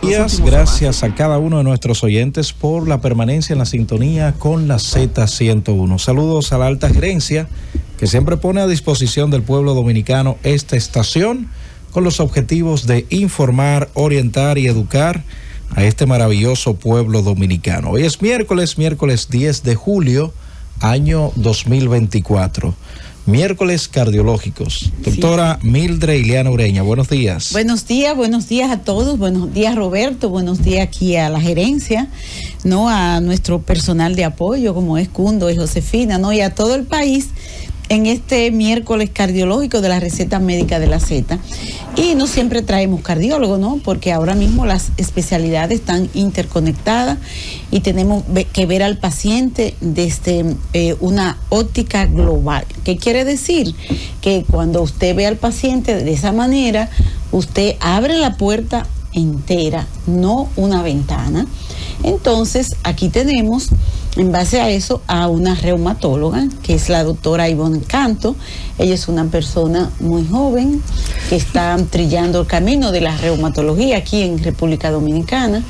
días, gracias a cada uno de nuestros oyentes por la permanencia en la sintonía con la Z101. Saludos a la alta gerencia que siempre pone a disposición del pueblo dominicano esta estación con los objetivos de informar, orientar y educar a este maravilloso pueblo dominicano. Hoy es miércoles 10 de julio, año 2024. Miércoles cardiológicos. Doctora Mildred Ileana Ureña, buenos días. Buenos días a todos. Buenos días, Roberto. Buenos días aquí a la gerencia, ¿no? A nuestro personal de apoyo, como es Cundo y Josefina, ¿no? Y a todo el país en este miércoles cardiológico de la receta médica de la Z. Y no siempre traemos cardiólogos, ¿no? Porque ahora mismo las especialidades están interconectadas y tenemos que ver al paciente desde una óptica global. ¿Qué quiere decir? Que cuando usted ve al paciente de esa manera, usted abre la puerta entera, no una ventana. Entonces, aquí tenemos, en base a eso, a una reumatóloga, que es la doctora Ivonne Canto. Ella es una persona muy joven que está trillando el camino de la reumatología aquí en República Dominicana.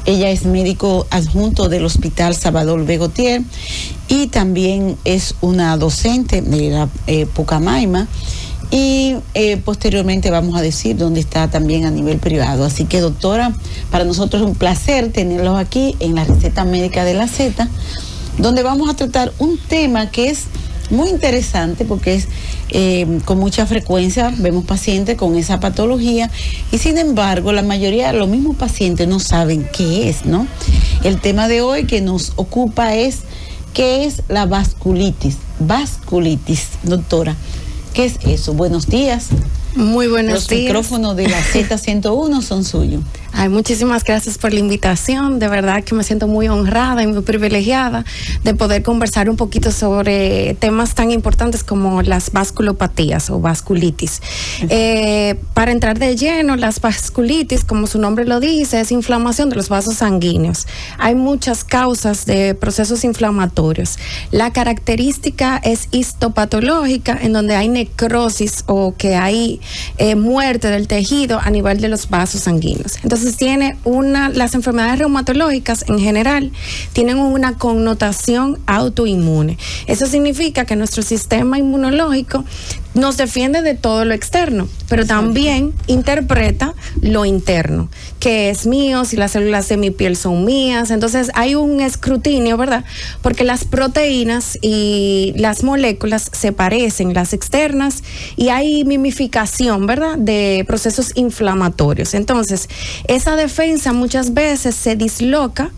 Ella es médico adjunto del Hospital Salvador Begotier y también es una docente de la Pucamaima. Y posteriormente vamos a decir dónde está también a nivel privado. Así que, doctora, para nosotros es un placer tenerlos aquí en la receta médica de la Z, donde vamos a tratar un tema que es muy interesante porque es con mucha frecuencia vemos pacientes con esa patología y sin embargo la mayoría de los mismos pacientes no saben qué es, ¿no? El tema de hoy que nos ocupa es ¿qué es la vasculitis? Vasculitis, doctora. ¿Qué es eso? Buenos días. Muy buenos días. Los micrófonos de la Z101 son suyos. Ay, muchísimas gracias por la invitación. De verdad que me siento muy honrada y muy privilegiada de poder conversar un poquito sobre temas tan importantes como las vasculopatías o vasculitis. Para entrar de lleno, las vasculitis, como su nombre lo dice, es inflamación de los vasos sanguíneos. Hay muchas causas de procesos inflamatorios. La característica es histopatológica, en donde hay necrosis o que hay muerte del tejido a nivel de los vasos sanguíneos. Entonces las enfermedades reumatológicas en general tienen una connotación autoinmune. Eso significa que nuestro sistema inmunológico nos defiende de todo lo externo, pero también interpreta lo interno, que es mío, si las células de mi piel son mías. Entonces hay un escrutinio, ¿verdad? Porque las proteínas y las moléculas se parecen, las externas, y hay mimificación, ¿verdad? De procesos inflamatorios. Entonces, esa defensa muchas veces se disloca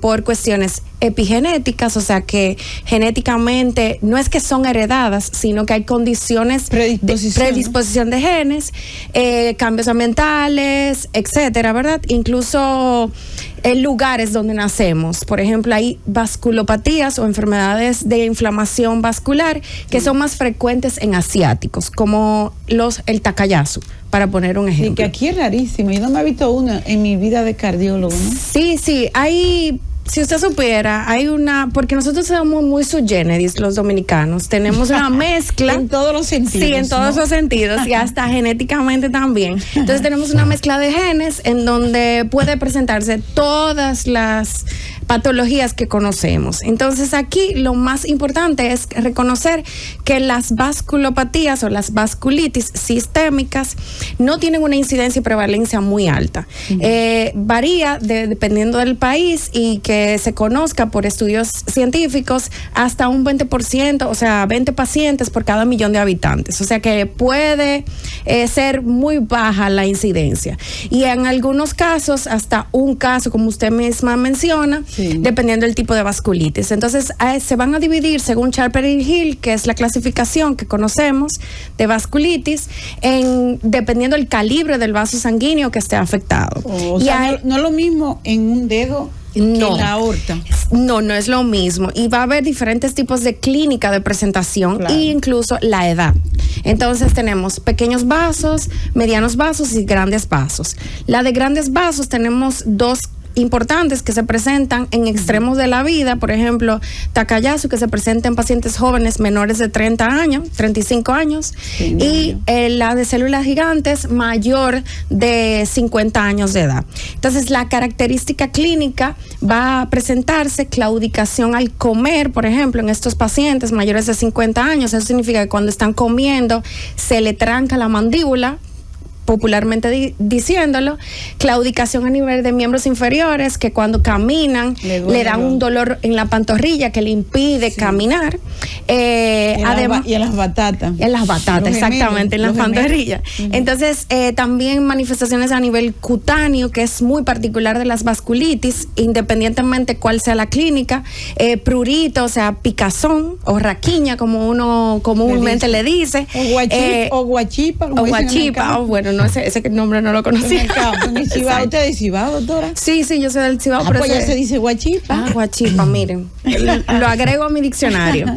por cuestiones epigenéticas, o sea que genéticamente no es que son heredadas, sino que hay condiciones de predisposición de genes, cambios ambientales, etcétera, ¿verdad? Incluso en lugares donde nacemos. Por ejemplo, hay vasculopatías o enfermedades de inflamación vascular que son más frecuentes en asiáticos, como el Takayasu, para poner un ejemplo. Y que aquí es rarísimo. Yo no me he visto una en mi vida de cardiólogo, ¿no? Sí, hay... Si usted supiera, porque nosotros somos muy sui generis, los dominicanos, tenemos una mezcla. En todos los sentidos. Sí, en todos los sentidos y hasta genéticamente también. Entonces tenemos una mezcla de genes en donde puede presentarse todas las patologías que conocemos. Entonces aquí lo más importante es reconocer que las vasculopatías o las vasculitis sistémicas no tienen una incidencia y prevalencia muy alta. Varía dependiendo del país y que se conozca por estudios científicos hasta un 20%, o sea, 20 pacientes por cada millón de habitantes. O sea que puede ser muy baja la incidencia. Y en algunos casos, hasta un caso, como usted misma menciona, dependiendo del tipo de vasculitis. Entonces, se van a dividir según Sharper y Hill, que es la clasificación que conocemos de vasculitis, dependiendo del calibre del vaso sanguíneo que esté afectado. O sea, no es lo mismo en un dedo No. que la aorta. No es lo mismo. Y va a haber diferentes tipos de clínica de presentación e incluso la edad. Entonces tenemos pequeños vasos, medianos vasos y grandes vasos. La de grandes vasos tenemos dos importantes que se presentan en extremos de la vida, por ejemplo, Takayasu, que se presenta en pacientes jóvenes menores de 30 años, 35 años, y la de células gigantes mayor de 50 años de edad. Entonces, la característica clínica va a presentarse claudicación al comer, por ejemplo, en estos pacientes mayores de 50 años. Eso significa que cuando están comiendo se le tranca la mandíbula, popularmente diciéndolo, claudicación a nivel de miembros inferiores, que cuando caminan le dan un dolor en la pantorrilla que le impide caminar. Además, y en las batatas. En las batatas, exactamente, en las pantorrillas. Entonces, también manifestaciones a nivel cutáneo, que es muy particular de las vasculitis, independientemente cuál sea la clínica, prurito, o sea, picazón o raquiña, como uno comúnmente le dice. O guachipa. Bueno, no, ese nombre no lo conocía. En el Cibao, ¿usted es de Cibao, doctora? Sí, yo soy del Cibao. Pues ya se dice guachipa. Guachipa, miren. Lo agrego a mi diccionario.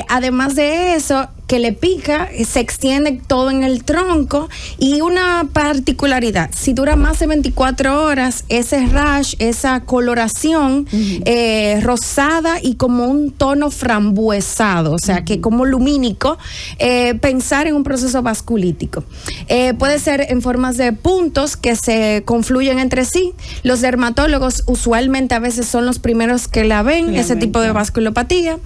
Además de eso, que le pica, se extiende todo en el tronco, y una particularidad, si dura más de 24 horas, ese rash, esa coloración rosada y como un tono frambuesado, o sea, que como lumínico, pensar en un proceso vasculítico. Puede ser en formas de puntos que se confluyen entre sí. Los dermatólogos usualmente a veces son los primeros que la ven, ese tipo de vasculopatía.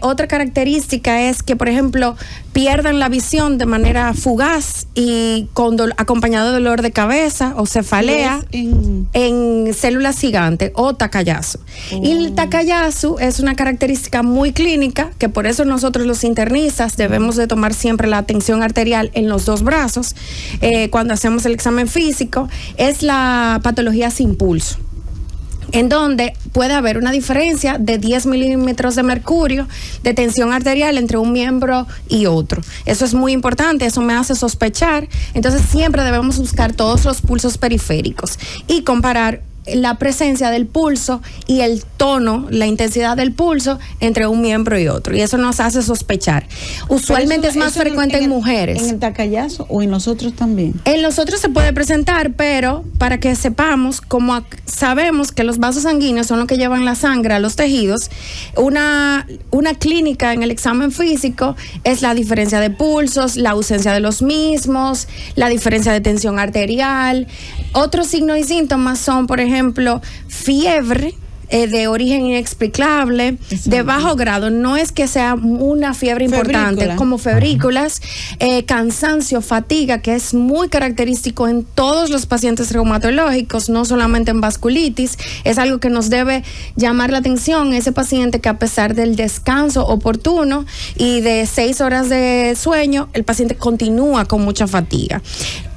Otra característica es que, por ejemplo, pierdan la visión de manera fugaz y acompañado de dolor de cabeza o cefalea en células gigantes o Takayasu. Y el Takayasu es una característica muy clínica, que por eso nosotros los internistas debemos de tomar siempre la tensión arterial en los dos brazos cuando hacemos el examen físico. Es la patología sin pulso, en donde puede haber una diferencia de 10 milímetros de mercurio de tensión arterial entre un miembro y otro. Eso es muy importante, eso me hace sospechar. Entonces siempre debemos buscar todos los pulsos periféricos y comparar la presencia del pulso y el tono, la intensidad del pulso entre un miembro y otro, y eso nos hace sospechar. Usualmente es más frecuente en mujeres. ¿En el Takayasu o en los otros también? En los otros se puede presentar, pero para que sepamos, como sabemos que los vasos sanguíneos son los que llevan la sangre a los tejidos, una clínica en el examen físico es la diferencia de pulsos, la ausencia de los mismos, la diferencia de tensión arterial. Otros signos y síntomas son, por ejemplo, fiebre de origen inexplicable, de bajo grado, no es que sea una fiebre importante, como febrículas, cansancio, fatiga, que es muy característico en todos los pacientes reumatológicos, no solamente en vasculitis. Es algo que nos debe llamar la atención, ese paciente que a pesar del descanso oportuno y de 6 horas de sueño, el paciente continúa con mucha fatiga.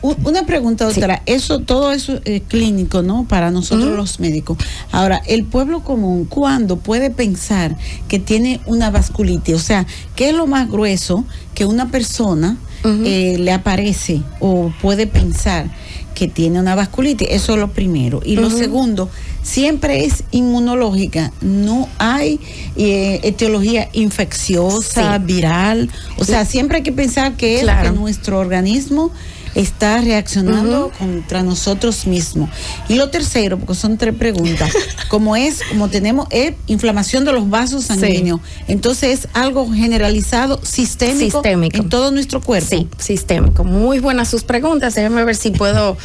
Una pregunta, doctora. Sí. Todo eso es clínico, ¿no? Para nosotros los médicos. Ahora, el pueblo común, ¿cuándo puede pensar que tiene una vasculitis? O sea, ¿qué es lo más grueso que una persona le aparece o puede pensar que tiene una vasculitis? Eso es lo primero. Y lo segundo, siempre es inmunológica, no hay etiología infecciosa, viral. O sea, siempre hay que pensar que es que nuestro organismo está reaccionando contra nosotros mismos. Y lo tercero, porque son 3 preguntas, como tenemos inflamación de los vasos sanguíneos, entonces es algo generalizado, sistémico en todo nuestro cuerpo. Sí, sistémico. Muy buenas sus preguntas, déjenme ver si puedo.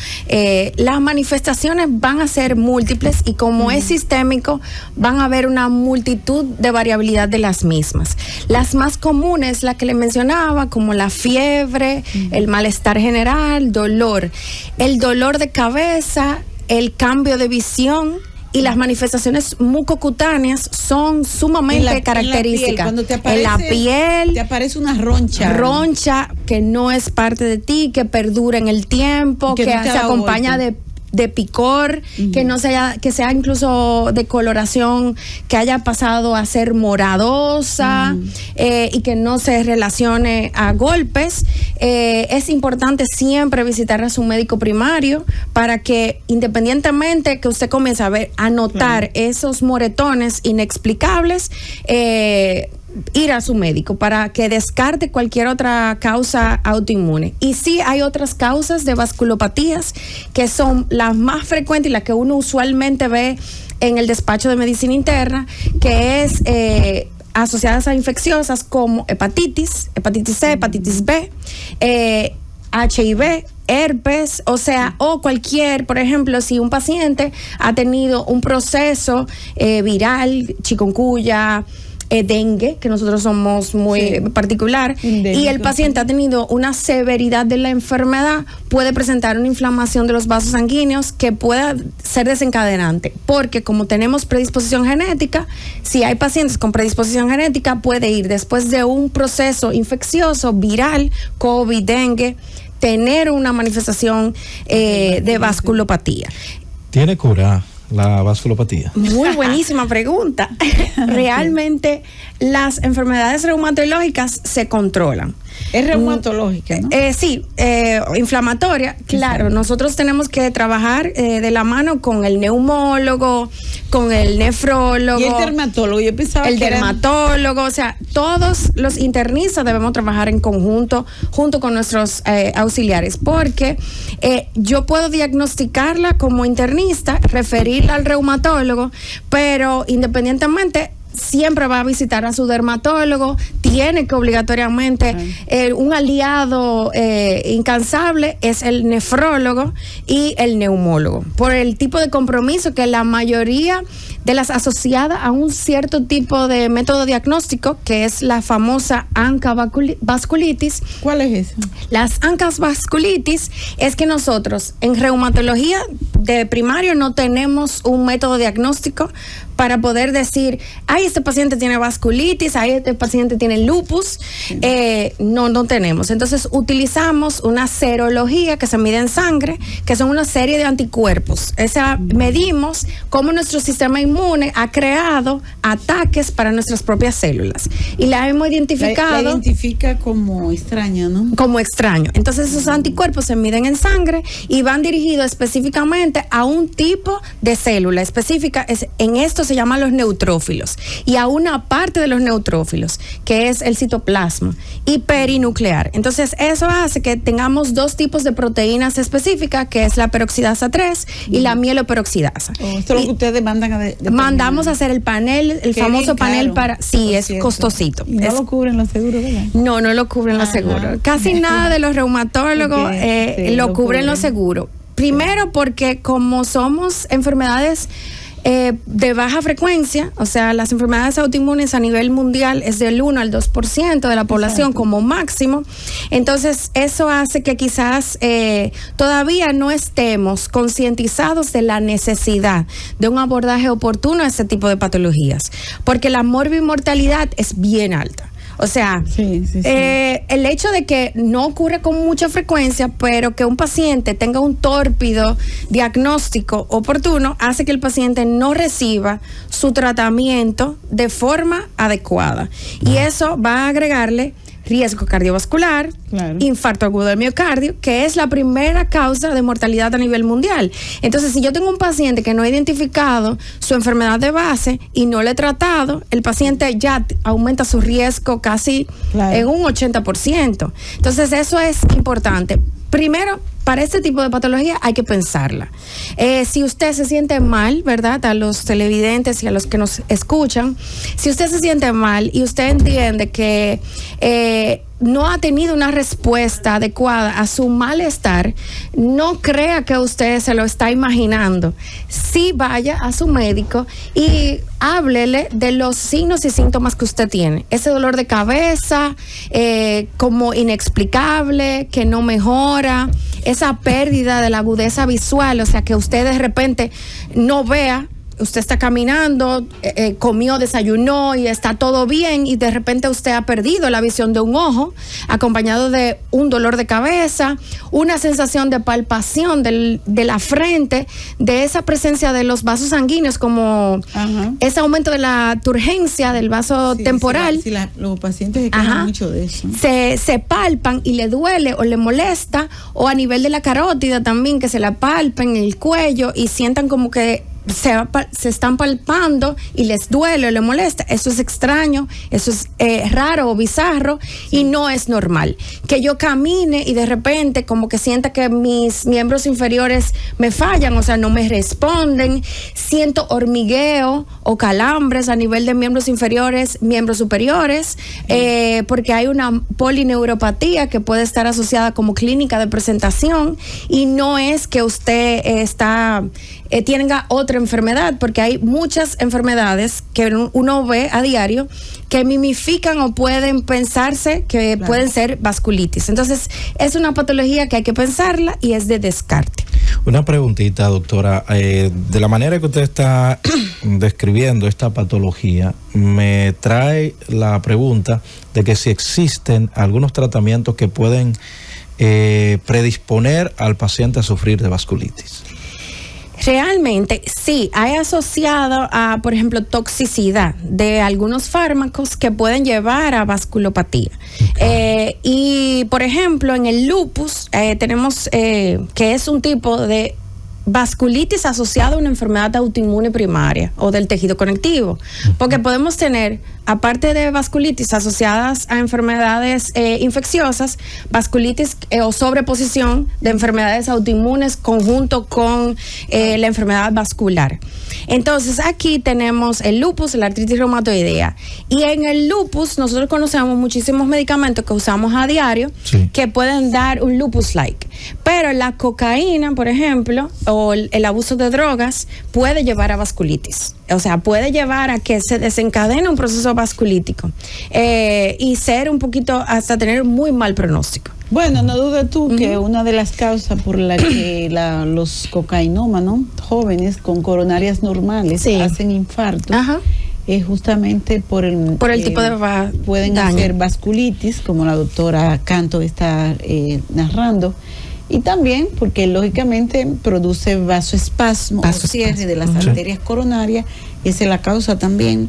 Las manifestaciones van a ser múltiples y como es sistémico, van a haber una multitud de variabilidad de las mismas. Las más comunes, la que le mencionaba, como la fiebre, el malestar general, dolor, el dolor de cabeza, el cambio de visión y las manifestaciones mucocutáneas son sumamente características. Cuando te aparece, en la piel te aparece una roncha que no es parte de ti, que perdura en el tiempo, que se acompaña de picor, que sea incluso de coloración, que haya pasado a ser moradosa y que no se relacione a golpes. Es importante siempre visitar a su médico primario para que, independientemente que usted comience a notar esos moretones inexplicables, ir a su médico para que descarte cualquier otra causa autoinmune. Y sí hay otras causas de vasculopatías que son las más frecuentes y las que uno usualmente ve en el despacho de medicina interna, que es asociadas a infecciosas como hepatitis C, hepatitis B, HIV, herpes, o sea, o cualquier, por ejemplo, si un paciente ha tenido un proceso viral, chikungunya, dengue, que nosotros somos muy particular, y el paciente ha tenido una severidad de la enfermedad, puede presentar una inflamación de los vasos sanguíneos que pueda ser desencadenante, porque como tenemos predisposición genética, si hay pacientes con predisposición genética, puede ir después de un proceso infeccioso, viral, COVID, dengue, tener una manifestación de vasculopatía. ¿Tiene cura la vasculopatía? Muy buenísima pregunta. Realmente las enfermedades reumatológicas se controlan. Es reumatológica, ¿no? Sí, inflamatoria, claro. Nosotros tenemos que trabajar de la mano con el neumólogo, con el nefrólogo. Y el dermatólogo, yo pensaba el dermatólogo, o sea, todos los internistas debemos trabajar en conjunto, junto con nuestros auxiliares, porque yo puedo diagnosticarla como internista, referirla al reumatólogo, pero independientemente siempre va a visitar a su dermatólogo, tiene que obligatoriamente, un aliado incansable es el nefrólogo y el neumólogo, por el tipo de compromiso que la mayoría de las asociadas a un cierto tipo de método diagnóstico, que es la famosa ANCA-vasculitis. ¿Cuál es eso? Las ANCA-vasculitis es que nosotros en reumatología de primario no tenemos un método diagnóstico para poder decir, ay, este paciente tiene vasculitis, ay, este paciente tiene lupus. No tenemos. Entonces utilizamos una serología que se mide en sangre, que son una serie de anticuerpos. Medimos cómo nuestro sistema inmune ha creado ataques para nuestras propias células. Y la hemos identificado. La identifica como extraña, ¿no? Como extraño. Entonces esos anticuerpos se miden en sangre y van dirigidos específicamente a un tipo de célula específica. En esto se llaman los neutrófilos, y a una parte de los neutrófilos, que es el citoplasma y perinuclear. Entonces eso hace que tengamos dos tipos de proteínas específicas, que es la peroxidasa 3 y la mieloperoxidasa. Esto es lo que ustedes mandan a mandamos a hacer el panel, el famoso panel para... Sí, es costosito. Y no lo cubren los seguros, ¿verdad? No lo cubren los seguros. Casi nada de los reumatólogos lo cubren los seguros. Primero porque como somos enfermedades de baja frecuencia, o sea, las enfermedades autoinmunes a nivel mundial es del 1 al 2% de la población como máximo. Entonces, eso hace que quizás todavía no estemos concientizados de la necesidad de un abordaje oportuno a este tipo de patologías, porque la morbimortalidad es bien alta. O sea, el hecho de que no ocurre con mucha frecuencia, pero que un paciente tenga un tórpido diagnóstico oportuno, hace que el paciente no reciba su tratamiento de forma adecuada. Y eso va a agregarle riesgo cardiovascular, infarto agudo del miocardio, que es la primera causa de mortalidad a nivel mundial. Entonces, si yo tengo un paciente que no he identificado su enfermedad de base y no le he tratado, el paciente ya aumenta su riesgo casi en un 80%. Entonces, eso es importante. Primero, para este tipo de patología hay que pensarla. Si usted se siente mal, ¿verdad? A los televidentes y a los que nos escuchan, si usted se siente mal y usted entiende que no ha tenido una respuesta adecuada a su malestar, no crea que usted se lo está imaginando. Sí, vaya a su médico y háblele de los signos y síntomas que usted tiene. Ese dolor de cabeza, como inexplicable, que no mejora, esa pérdida de la agudeza visual, o sea, que usted de repente no vea. Usted está caminando, comió, desayunó y está todo bien, y de repente usted ha perdido la visión de un ojo, acompañado de un dolor de cabeza, una sensación de palpación de la frente, de esa presencia de los vasos sanguíneos, como ese aumento de la turgencia del vaso temporal. Los pacientes se quejan mucho de eso. Se palpan y le duele o le molesta, o a nivel de la carótida también, que se la palpen en el cuello y sientan como que se están palpando y les duele o les molesta, eso es extraño, eso es raro o bizarro y no es normal. Que yo camine y de repente como que sienta que mis miembros inferiores me fallan, o sea, no me responden, siento hormigueo o calambres a nivel de miembros inferiores, miembros superiores, porque hay una polineuropatía que puede estar asociada como clínica de presentación y no es que usted tenga otra enfermedad, porque hay muchas enfermedades que uno ve a diario que mimifican o pueden pensarse que pueden ser vasculitis. Entonces, es una patología que hay que pensarla y es de descarte. Una preguntita, doctora. De la manera que usted está describiendo esta patología, me trae la pregunta de que si existen algunos tratamientos que pueden predisponer al paciente a sufrir de vasculitis. Realmente, sí, hay asociado a, por ejemplo, toxicidad de algunos fármacos que pueden llevar a vasculopatía. Okay. Y, por ejemplo, en el lupus tenemos que es un tipo de vasculitis asociada a una enfermedad autoinmune primaria o del tejido conectivo, porque podemos tener, aparte de vasculitis asociadas a enfermedades infecciosas, vasculitis o sobreposición de enfermedades autoinmunes conjunto con la enfermedad vascular. Entonces aquí tenemos el lupus, la artritis reumatoidea, y en el lupus nosotros conocemos muchísimos medicamentos que usamos a diario, sí, que pueden dar un lupus-like, pero la cocaína, por ejemplo, o el abuso de drogas puede llevar a vasculitis, o sea, puede llevar a que se desencadene un proceso vasculítico y ser un poquito, hasta tener muy mal pronóstico. Bueno, no dudes tú que una de las causas por la que los cocainómanos jóvenes con coronarias normales hacen infarto es justamente por el tipo de pueden daño. Hacer vasculitis, como la doctora Canto está narrando, y también porque lógicamente produce vasoespasmo o cierre de las arterias coronarias, y esa es la causa también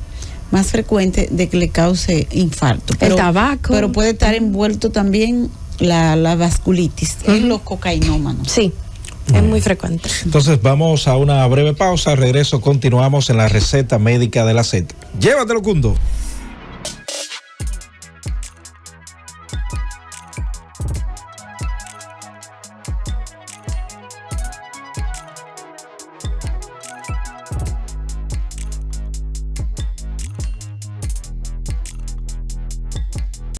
más frecuente de que le cause infarto. El tabaco. Pero puede estar envuelto también la vasculitis en los cocainómanos. Sí, es muy frecuente. Entonces vamos a una breve pausa. Al regreso continuamos en la receta médica de la Z. Llévatelo, Cundo.